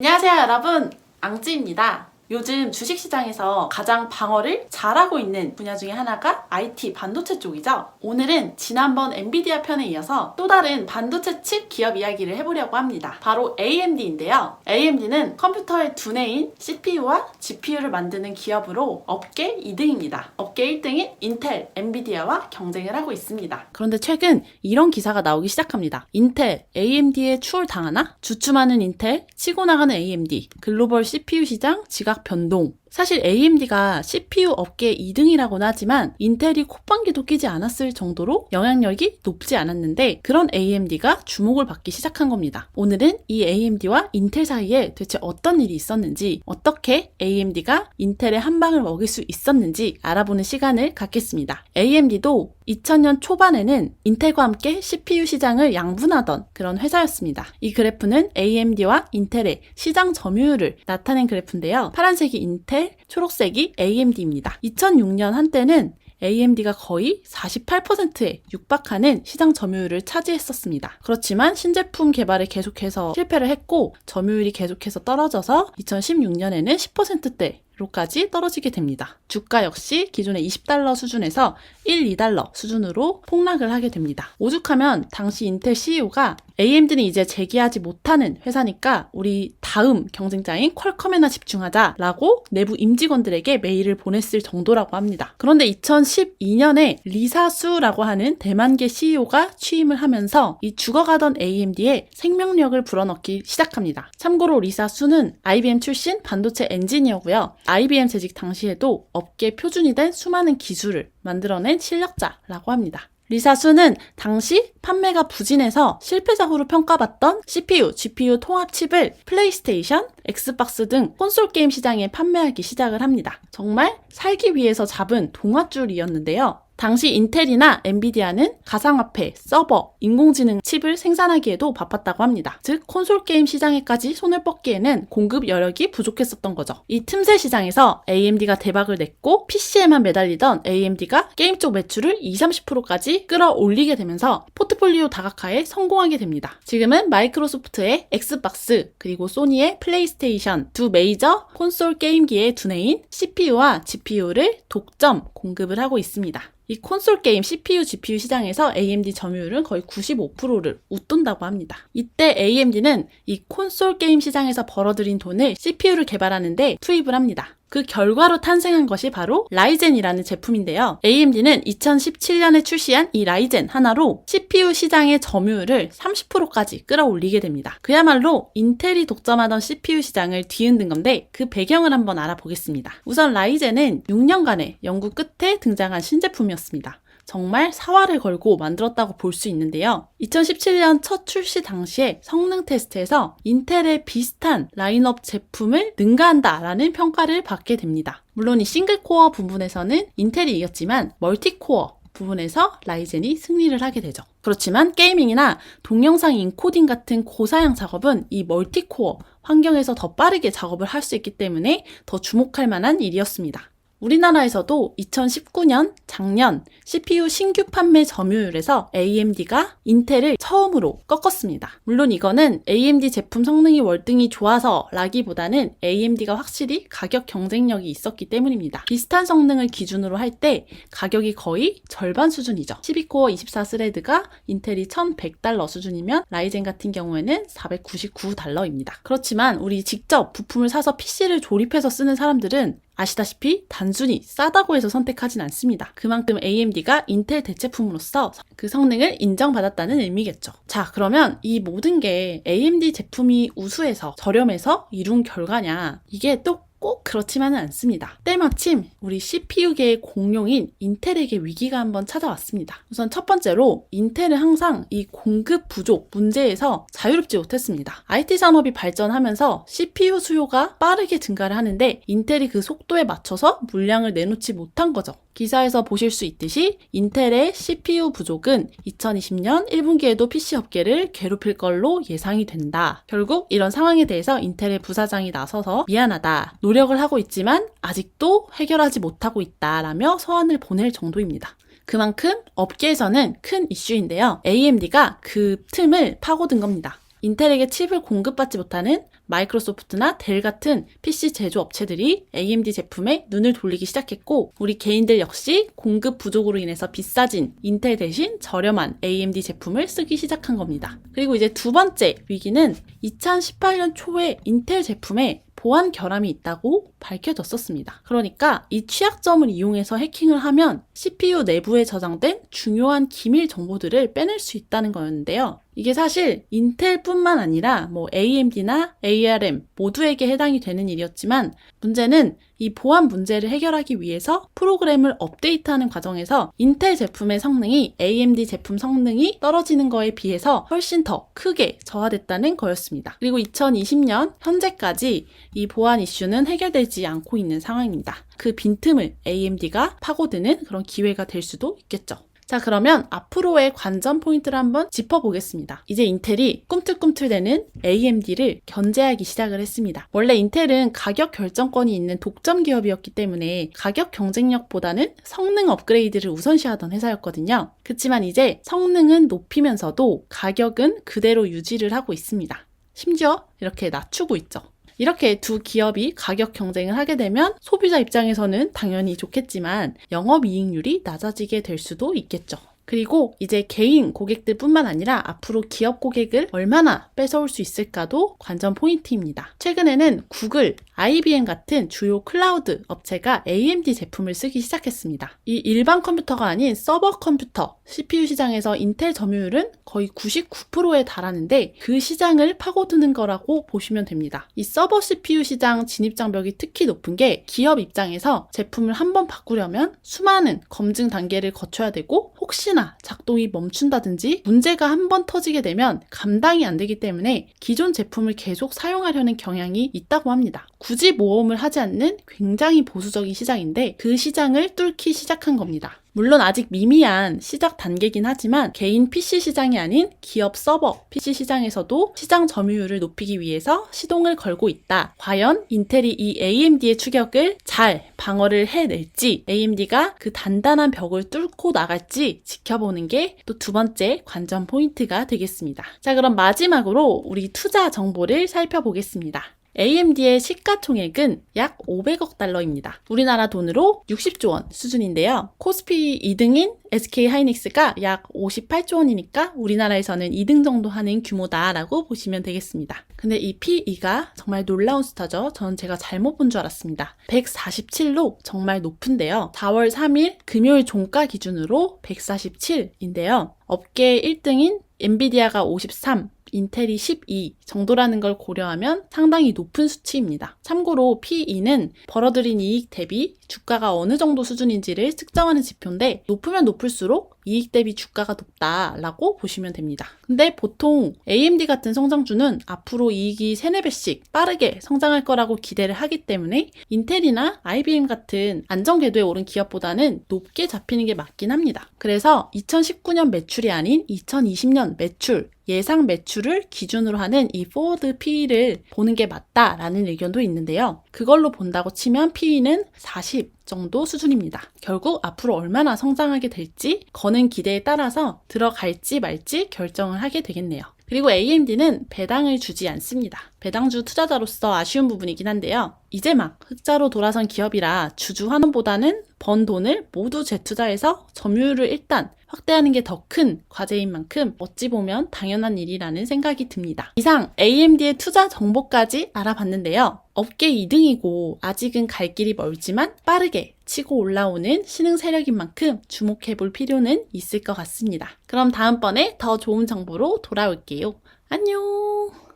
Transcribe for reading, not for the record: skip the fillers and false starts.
안녕하세요 여러분, 앙찌입니다. 요즘 주식시장에서 가장 방어를 잘하고 있는 분야 중에 하나가 IT 반도체 쪽이죠. 오늘은 지난번 엔비디아 편에 이어서 또 다른 반도체 칩 기업 이야기를 해보려고 합니다. 바로 AMD인데요. AMD는 컴퓨터의 두뇌인 CPU와 GPU를 만드는 기업으로 업계 2등입니다. 업계 1등인 인텔, 엔비디아와 경쟁을 하고 있습니다. 그런데 최근 이런 기사가 나오기 시작합니다. 인텔, AMD에 추월당하나? 주춤하는 인텔, 치고 나가는 AMD, 글로벌 CPU 시장 지각 변동. 사실 AMD가 CPU 업계 2등이라고는 하지만 인텔이 콧방귀도 끼지 않았을 정도로 영향력이 높지 않았는데 그런 AMD가 주목을 받기 시작한 겁니다. 오늘은 이 AMD와 인텔 사이에 대체 어떤 일이 있었는지, 어떻게 AMD가 인텔의 한 방을 먹일 수 있었는지 알아보는 시간을 갖겠습니다. AMD도 2000년 초반에는 인텔과 함께 CPU 시장을 양분하던 그런 회사였습니다. 이 그래프는 AMD와 인텔의 시장 점유율을 나타낸 그래프인데요. 파란색이 인텔, 초록색이 AMD입니다. 2006년 한때는 AMD가 거의 48%에 육박하는 시장 점유율을 차지했었습니다. 그렇지만 신제품 개발에 계속해서 실패를 했고 점유율이 계속해서 떨어져서 2016년에는 10%대 로까지 떨어지게 됩니다. 주가 역시 기존의 $20 수준에서 1, $2 수준으로 폭락을 하게 됩니다. 오죽하면 당시 인텔 CEO가 AMD는 이제 재기하지 못하는 회사니까 우리 다음 경쟁자인 퀄컴에나 집중하자라고 내부 임직원들에게 메일을 보냈을 정도라고 합니다. 그런데 2012년에 리사수라고 하는 대만계 CEO가 취임을 하면서 이 죽어가던 AMD에 생명력을 불어넣기 시작합니다. 참고로 리사수는 IBM 출신 반도체 엔지니어고요. IBM 재직 당시에도 업계 표준이 된 수많은 기술을 만들어낸 실력자라고 합니다. 리사수는 당시 판매가 부진해서 실패작으로 평가받던 CPU, GPU 통합칩을 플레이스테이션, 엑스박스 등 콘솔 게임 시장에 판매하기 시작을 합니다. 정말 살기 위해서 잡은 동아줄이었는데요. 당시 인텔이나 엔비디아는 가상화폐, 서버, 인공지능 칩을 생산하기에도 바빴다고 합니다. 즉 콘솔 게임 시장에까지 손을 뻗기에는 공급 여력이 부족했었던 거죠. 이 틈새 시장에서 AMD가 대박을 냈고 PC에만 매달리던 AMD가 게임 쪽 매출을 20-30%까지 끌어올리게 되면서 포트폴리오 다각화에 성공하게 됩니다. 지금은 마이크로소프트의 엑스박스 그리고 소니의 플레이스테이션 두 메이저 콘솔 게임기의 두뇌인 CPU와 GPU를 독점 공급을 하고 있습니다. 이 콘솔 게임 CPU, GPU 시장에서 AMD 점유율은 거의 95%를 웃돈다고 합니다. 이때 AMD는 이 콘솔 게임 시장에서 벌어들인 돈을 CPU를 개발하는 데 투입을 합니다. 그 결과로 탄생한 것이 바로 라이젠이라는 제품인데요. AMD는 2017년에 출시한 이 라이젠 하나로 CPU 시장의 점유율을 30%까지 끌어올리게 됩니다. 그야말로 인텔이 독점하던 CPU 시장을 뒤흔든 건데 그 배경을 한번 알아보겠습니다. 우선 라이젠은 6년간의 연구 끝에 등장한 신제품이었습니다. 정말 사활을 걸고 만들었다고 볼 수 있는데요. 2017년 첫 출시 당시에 성능 테스트에서 인텔의 비슷한 라인업 제품을 능가한다라는 평가를 받게 됩니다. 물론 이 싱글코어 부분에서는 인텔이 이겼지만 멀티코어 부분에서 라이젠이 승리를 하게 되죠. 그렇지만 게이밍이나 동영상 인코딩 같은 고사양 작업은 이 멀티코어 환경에서 더 빠르게 작업을 할 수 있기 때문에 더 주목할 만한 일이었습니다. 우리나라에서도 2019년 작년 CPU 신규 판매 점유율에서 AMD가 인텔을 처음으로 꺾었습니다. 물론 이거는 AMD 제품 성능이 월등히 좋아서 라기보다는 AMD가 확실히 가격 경쟁력이 있었기 때문입니다. 비슷한 성능을 기준으로 할 때 가격이 거의 절반 수준이죠. 12코어 24스레드가 인텔이 $1100 수준이면 라이젠 같은 경우에는 $499입니다. 그렇지만 우리 직접 부품을 사서 PC를 조립해서 쓰는 사람들은 아시다시피 단순히 싸다고 해서 선택하진 않습니다. 그만큼 AMD가 인텔 대체품으로서 그 성능을 인정받았다는 의미겠죠. 자, 그러면 이 모든 게 AMD 제품이 우수해서 저렴해서 이룬 결과냐? 이게 또 꼭 그렇지만은 않습니다. 때마침 우리 CPU계의 공룡인 인텔에게 위기가 한번 찾아왔습니다. 우선 첫 번째로 인텔은 항상 이 공급 부족 문제에서 자유롭지 못했습니다. IT 산업이 발전하면서 CPU 수요가 빠르게 증가를 하는데 인텔이 그 속도에 맞춰서 물량을 내놓지 못한 거죠. 기사에서 보실 수 있듯이 인텔의 CPU 부족은 2020년 1분기에도 PC 업계를 괴롭힐 걸로 예상이 된다. 결국 이런 상황에 대해서 인텔의 부사장이 나서서 미안하다. 노력을 하고 있지만 아직도 해결하지 못하고 있다라며 서한을 보낼 정도입니다. 그만큼 업계에서는 큰 이슈인데요. AMD가 그 틈을 파고든 겁니다. 인텔에게 칩을 공급받지 못하는 마이크로소프트나 델 같은 PC 제조업체들이 AMD 제품에 눈을 돌리기 시작했고 우리 개인들 역시 공급 부족으로 인해서 비싸진 인텔 대신 저렴한 AMD 제품을 쓰기 시작한 겁니다. 그리고 이제 두 번째 위기는 2018년 초에 인텔 제품에 보안 결함이 있다고 밝혀졌었습니다. 그러니까 이 취약점을 이용해서 해킹을 하면 CPU 내부에 저장된 중요한 기밀 정보들을 빼낼 수 있다는 거였는데요. 이게 사실 인텔뿐만 아니라 AMD나 ARM 모두에게 해당이 되는 일이었지만 문제는 이 보안 문제를 해결하기 위해서 프로그램을 업데이트하는 과정에서 인텔 제품의 성능이 AMD 제품 성능이 떨어지는 거에 비해서 훨씬 더 크게 저하됐다는 거였습니다. 그리고 2020년 현재까지 이 보안 이슈는 해결되지 않고 있는 상황입니다. 그 빈틈을 AMD가 파고드는 그런 기회가 될 수도 있겠죠. 자, 그러면 앞으로의 관전 포인트를 한번 짚어보겠습니다. 이제 인텔이 꿈틀꿈틀대는 AMD를 견제하기 시작을 했습니다. 원래 인텔은 가격 결정권이 있는 독점 기업이었기 때문에 가격 경쟁력보다는 성능 업그레이드를 우선시하던 회사였거든요. 그렇지만 이제 성능은 높이면서도 가격은 그대로 유지를 하고 있습니다. 심지어 이렇게 낮추고 있죠. 이렇게 두 기업이 가격 경쟁을 하게 되면 소비자 입장에서는 당연히 좋겠지만 영업이익률이 낮아지게 될 수도 있겠죠. 그리고 이제 개인 고객들뿐만 아니라 앞으로 기업 고객을 얼마나 뺏어올 수 있을까도 관전 포인트입니다. 최근에는 구글, IBM 같은 주요 클라우드 업체가 AMD 제품을 쓰기 시작했습니다. 이 일반 컴퓨터가 아닌 서버 컴퓨터, CPU 시장에서 인텔 점유율은 거의 99%에 달하는데 그 시장을 파고드는 거라고 보시면 됩니다. 이 서버 CPU 시장 진입 장벽이 특히 높은 게 기업 입장에서 제품을 한번 바꾸려면 수많은 검증 단계를 거쳐야 되고 혹시나 작동이 멈춘다든지 문제가 한번 터지게 되면 감당이 안 되기 때문에 기존 제품을 계속 사용하려는 경향이 있다고 합니다. 굳이 모험을 하지 않는 굉장히 보수적인 시장인데 그 시장을 뚫기 시작한 겁니다. 물론 아직 미미한 시작 단계긴 하지만 개인 PC 시장이 아닌 기업 서버 PC 시장에서도 시장 점유율을 높이기 위해서 시동을 걸고 있다. 과연 인텔이 이 AMD의 추격을 잘 방어를 해낼지 AMD가 그 단단한 벽을 뚫고 나갈지 지켜보는 게 또 두 번째 관전 포인트가 되겠습니다. 자, 그럼 마지막으로 우리 투자 정보를 살펴보겠습니다. AMD의 시가총액은 약 500억 달러입니다. 우리나라 돈으로 60조 원 수준인데요. 코스피 2등인 SK하이닉스가 약 58조 원이니까 우리나라에서는 2등 정도 하는 규모다라고 보시면 되겠습니다. 근데 이 PE가 정말 놀라운 숫자죠. 저는 제가 잘못 본 줄 알았습니다. 147로 정말 높은데요. 4월 3일 금요일 종가 기준으로 147인데요. 업계 1등인 엔비디아가 53, 인텔이 12 정도라는 걸 고려하면 상당히 높은 수치입니다. 참고로 PE는 벌어들인 이익 대비 주가가 어느 정도 수준인지를 측정하는 지표인데 높으면 높을수록 이익 대비 주가가 높다라고 보시면 됩니다. 근데 보통 AMD 같은 성장주는 앞으로 이익이 3, 4배씩 빠르게 성장할 거라고 기대를 하기 때문에 인텔이나 IBM 같은 안정궤도에 오른 기업보다는 높게 잡히는 게 맞긴 합니다. 그래서 2019년 매출이 아닌 2020년 매출, 예상 매출을 기준으로 하는 이 포워드 PE를 보는 게 맞다라는 의견도 있는데요. 그걸로 본다고 치면 PE는 40 정도 수준입니다. 결국 앞으로 얼마나 성장하게 될지 거는 기대에 따라서 들어갈지 말지 결정을 하게 되겠네요. 그리고 AMD는 배당을 주지 않습니다. 배당주 투자자로서 아쉬운 부분이긴 한데요. 이제 막 흑자로 돌아선 기업이라 주주 환원보다는 번 돈을 모두 재투자해서 점유율을 일단 확대하는 게 더 큰 과제인 만큼 어찌 보면 당연한 일이라는 생각이 듭니다. 이상 AMD의 투자 정보까지 알아봤는데요. 업계 2등이고 아직은 갈 길이 멀지만 빠르게 치고 올라오는 신흥 세력인 만큼 주목해볼 필요는 있을 것 같습니다. 그럼 다음번에 더 좋은 정보로 돌아올게요. 안녕!